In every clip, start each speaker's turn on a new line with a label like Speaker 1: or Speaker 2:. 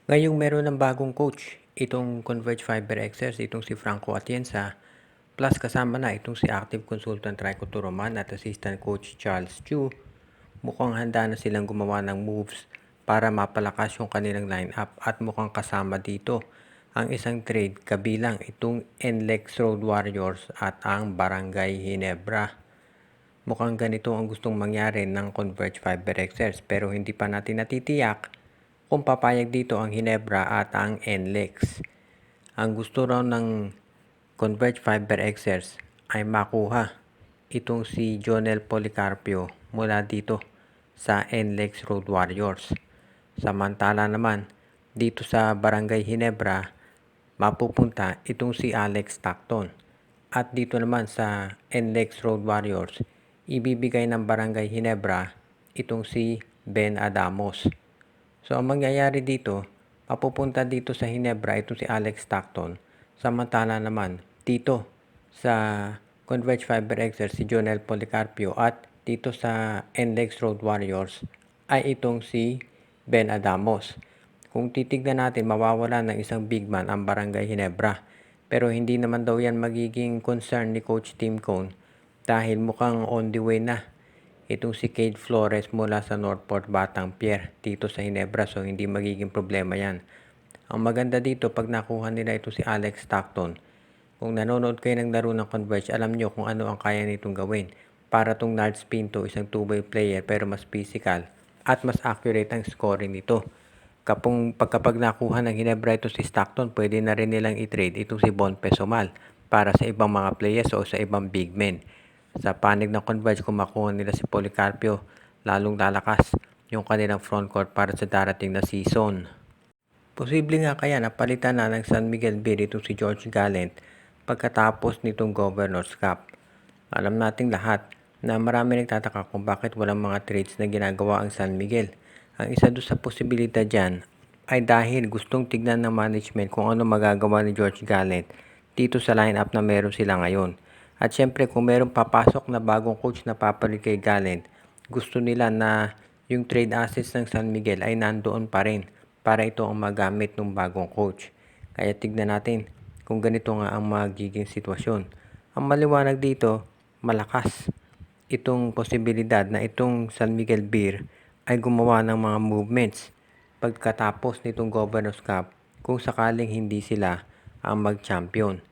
Speaker 1: Ngayong meron ng bagong coach, itong Converge Fiber Xers, itong si Franco Atienza, plus kasama na itong si active consultant Raiko Turoman at assistant coach Charles Chu, mukhang handa na silang gumawa ng moves para mapalakas yung kanilang lineup at mukhang kasama dito ang isang trade kabilang itong NLEX Road Warriors at ang Barangay Ginebra. Mukhang ganito ang gustong mangyari ng Converge Fiber Xers pero hindi pa natin natitiyak kung papayag dito ang Ginebra at ang NLEX. Ang gusto raw ng Converge Fiber Xers ay makuha itong si Jonel Policarpio mula dito sa NLEX Road Warriors. Samantala naman, dito sa Barangay Ginebra, mapupunta itong si Alex Stockton. At dito naman sa NLEX Road Warriors, ibibigay ng Barangay Ginebra itong si Ben Adamos. So, ang mangyayari dito, mapupunta dito sa Ginebra itong si Alex Stockton. Samantala naman, dito sa Converge Fiber Xers si Jonel Policarpio at dito sa NLEX Road Warriors ay itong si Ben Adamos. Kung titignan natin, mawawala ng isang big man ang Barangay Ginebra. Pero hindi naman daw yan magiging concern ni Coach Tim Cone dahil mukhang on the way na itong si Cade Flores mula sa Northport Batang Pier dito sa Ginebra, so hindi magiging problema yan. Ang maganda dito pag nakuha nila ito si Alex Stockton, kung nanonood kayo ng laro ng Converge, alam nyo kung ano ang kaya nitong gawin. Para tong Nards Pinto, isang 2-way player pero mas physical at mas accurate ang scoring nito. Kapag nakuha ng Ginebra ito si Stockton, pwede na rin nilang i-trade itong si Bon Pesomal para sa ibang mga players o sa ibang big men. Sa panig ng Converge, kung makuha nila si Policarpio, lalong lalakas yung kanilang frontcourt para sa darating na season. Posible nga kaya napalitan na ng San Miguel Beer itong si George Gallant pagkatapos nitong Governor's Cup. Alam nating lahat na marami nagtataka kung bakit walang mga trades na ginagawa ang San Miguel. Ang isa doon sa posibilidad dyan ay dahil gustong tignan ng management kung ano magagawa ni George Gallant dito sa lineup na meron sila ngayon. At syempre kung meron papasok na bagong coach na papalit kay Gallant, gusto nila na yung trade assets ng San Miguel ay nandoon pa rin para ito ang magamit ng bagong coach. Kaya tignan natin kung ganito nga ang magiging sitwasyon. Ang maliwanag dito, malakas itong posibilidad na itong San Miguel Beer ay gumawa ng mga movements pagkatapos nitong Governor's Cup kung sakaling hindi sila ang mag-champion.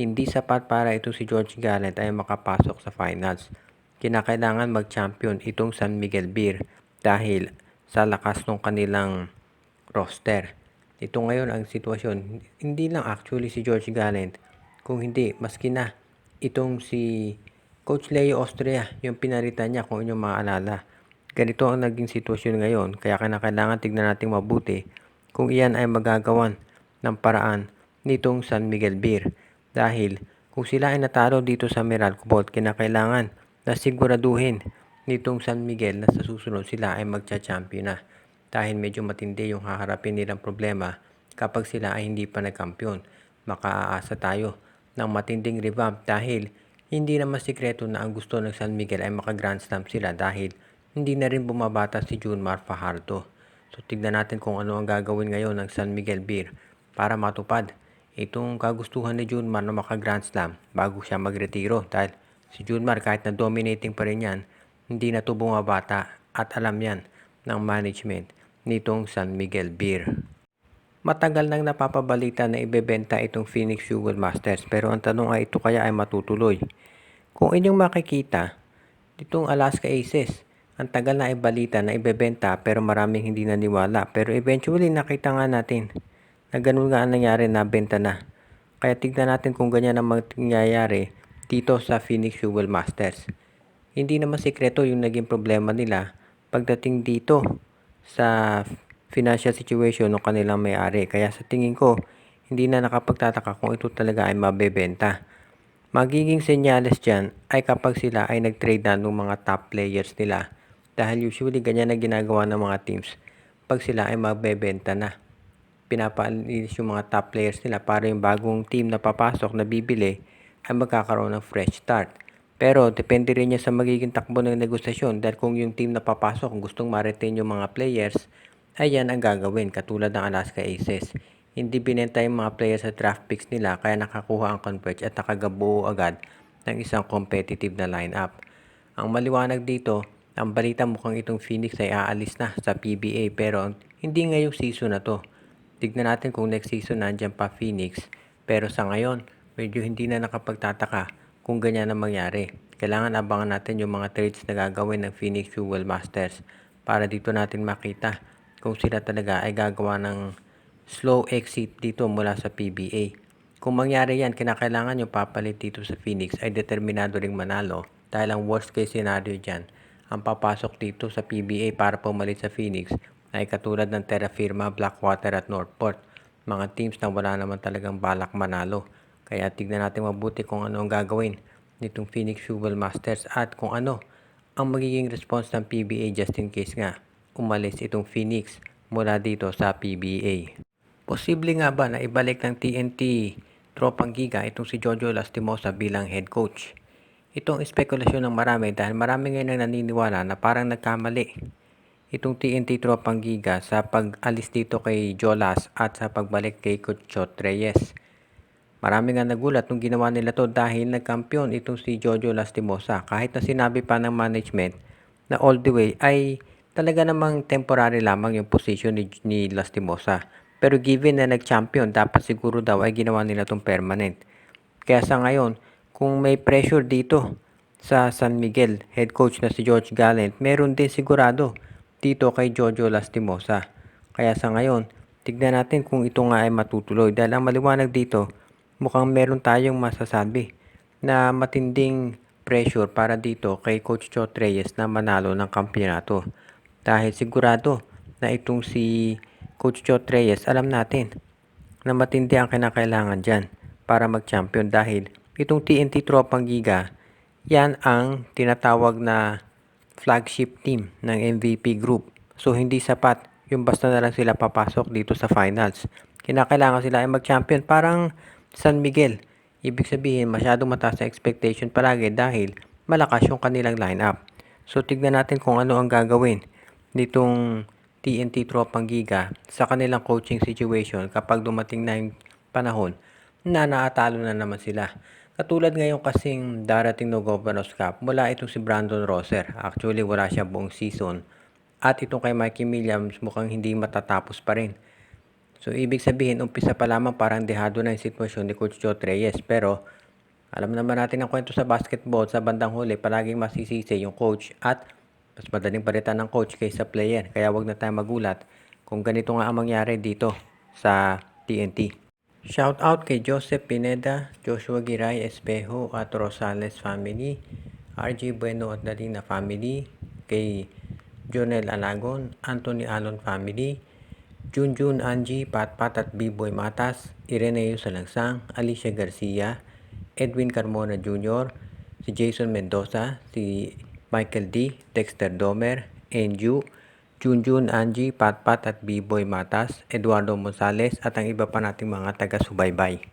Speaker 1: Hindi sapat para ito si George Gallant ay makapasok sa finals. Kinakailangan mag-champion itong San Miguel Beer dahil sa lakas ng kanilang roster. Ito ngayon ang sitwasyon. Hindi lang actually si George Gallant, kung hindi, maski na itong si Coach Leo Austria, yung pinalitan niya kung inyong maalala. Ganito ang naging sitwasyon ngayon, kaya kailangan tignan natin mabuti kung iyan ay magagawan ng paraan nitong San Miguel Beer. Dahil kung sila ay natalo dito sa Meralco Bowl, kinakailangan na siguraduhin nitong San Miguel na sa susunod sila ay magcha-champion na. Dahil medyo matindi yung haharapin nilang problema kapag sila ay hindi pa nagkampiyon. Makaaasa tayo ng matinding revamp dahil hindi naman sikreto na ang gusto ng San Miguel ay maka-Grand Slam sila dahil hindi na rin bumabata si Junmar Fajardo. So tignan natin kung ano ang gagawin ngayon ng San Miguel Beer para matupad itong kagustuhan ni Junmar na maka-Grand Slam bago siya magretiro dahil si Junmar kahit na dominating pa rin yan, hindi na to bumabata at alam yan ng management nitong San Miguel Beer. Matagal nang napapabalita na ibebenta itong Phoenix Jewel Masters pero ang tanong ay ito kaya ay matutuloy. Kung inyong makikita, itong Alaska Aces, ang tagal na ibalita na ibebenta pero maraming hindi naniwala. Pero eventually nakita nga natin na ganun nga ang nangyari, na benta na. Kaya tignan natin kung ganyan ang mangyayari dito sa Phoenix Jewel Masters. Hindi naman sikreto yung naging problema nila pagdating dito sa financial situation ng kanilang may-ari. Kaya sa tingin ko, hindi na nakapagtataka kung ito talaga ay mabebenta. Magiging senyales dyan ay kapag sila ay nag-trade na ng mga top players nila. Dahil usually ganyan na ginagawa ng mga teams pag sila ay mabebenta na. Pinapaalis yung mga top players nila para yung bagong team na papasok na bibili ay magkakaroon ng fresh start. Pero depende rin niya sa magiging takbo ng negosasyon dahil kung yung team na papasok gustong ma-retain yung mga players ayan ang gagawin katulad ng Alaska Aces. Hindi binenta yung mga player sa draft picks nila kaya nakakuha ang Converge at nakagabuo agad ng isang competitive na lineup. Ang maliwanag dito, ang balita mukhang itong Phoenix ay aalis na sa PBA pero hindi ngayong season na to. Tignan natin kung next season nandiyan pa Phoenix. Pero sa ngayon, medyo hindi na nakapagtataka kung ganyan na mangyari. Kailangan abangan natin yung mga trades na gagawin ng Phoenix Jewel Masters para dito natin makita kung sila talaga ay gagawa ng slow exit dito mula sa PBA. Kung mangyari yan, kinakailangan yung papalit dito sa Phoenix ay determinado ring manalo dahil ang worst case scenario dyan, ang papasok dito sa PBA para pumalit sa Phoenix ay katulad ng Terra Firma, Blackwater at Northport. Mga teams na wala naman talagang balak manalo. Kaya tignan natin mabuti kung ano ang gagawin nitong Phoenix Jewel Masters at kung ano ang magiging response ng PBA just in case nga umalis itong Phoenix mula dito sa PBA. Posible nga ba na ibalik ng TNT Tropang Giga itong si Jojo Lastimosa bilang head coach? Itong espekulasyon ng marami dahil marami ngayon ang naniniwala na parang nagkamali itong TNT Tropang Giga sa pag-alis dito kay Jolas at sa pagbalik kay Coach Chot Reyes. Marami nga nagulat nung ginawa nila to dahil nagkampiyon itong si Jojo Lastimosa kahit na sinabi pa ng management na all the way ay talaga namang temporary lamang yung position ni Lastimosa. Pero given na nag-champion, dapat siguro daw ay ginawa nila tong permanent. Kaya sa ngayon, kung may pressure dito sa San Miguel, head coach na si George Gallant, meron din sigurado dito kay Jojo Lastimosa. Kaya sa ngayon, tignan natin kung ito nga ay matutuloy dahil ang maliwanag dito, mukhang meron tayong masasabi na matinding pressure para dito kay Coach Chot Reyes na manalo ng kampiyonato. Dahil sigurado na itong si Coach Chot Reyes, alam natin na matindi ang kinakailangan dyan para mag-champion dahil itong TNT Tropang Giga, yan ang tinatawag na flagship team ng MVP group. So hindi sapat yung basta na lang sila papasok dito sa finals. Kinakailangan sila ay mag-champion parang San Miguel. Ibig sabihin masyadong mataas na expectation palagi dahil malakas yung kanilang lineup. So tignan natin kung ano ang gagawin nitong TNT Tropang Giga sa kanilang coaching situation kapag dumating na yung panahon na naatalo na naman sila. Katulad ngayon kasing darating no Governors Cup mula itong si Brandon Rosser. Actually wala siya buong season. At itong kay Mikey Williams mukhang hindi matatapos pa rin. So ibig sabihin umpisa pa lamang parang dehado na yung sitwasyon ni Coach Chot Reyes. Pero alam naman natin ang kwento sa basketball sa bandang huli palaging masisisi yung coach at mas madaling palitan ng coach kaysa player. Kaya wag na tayo magulat kung ganito nga ang mangyari dito sa TNT. Shout out kay Joseph Pineda, Joshua Giray Espejo at Rosales family, RJ Bueno at Dalina family, kay Jonel Alagon, Anthony Alon family, Junjun Angie, Patpat at B-Boy Matas, Ireneo Salangsang, Alicia Garcia, Edwin Carmona Jr., si Jason Mendoza, si Michael D., Dexter Domer, Enju, Junjun Angie, Patpat at B-Boy Matas, Eduardo Monsales at ang iba pa nating mga taga-subaybay.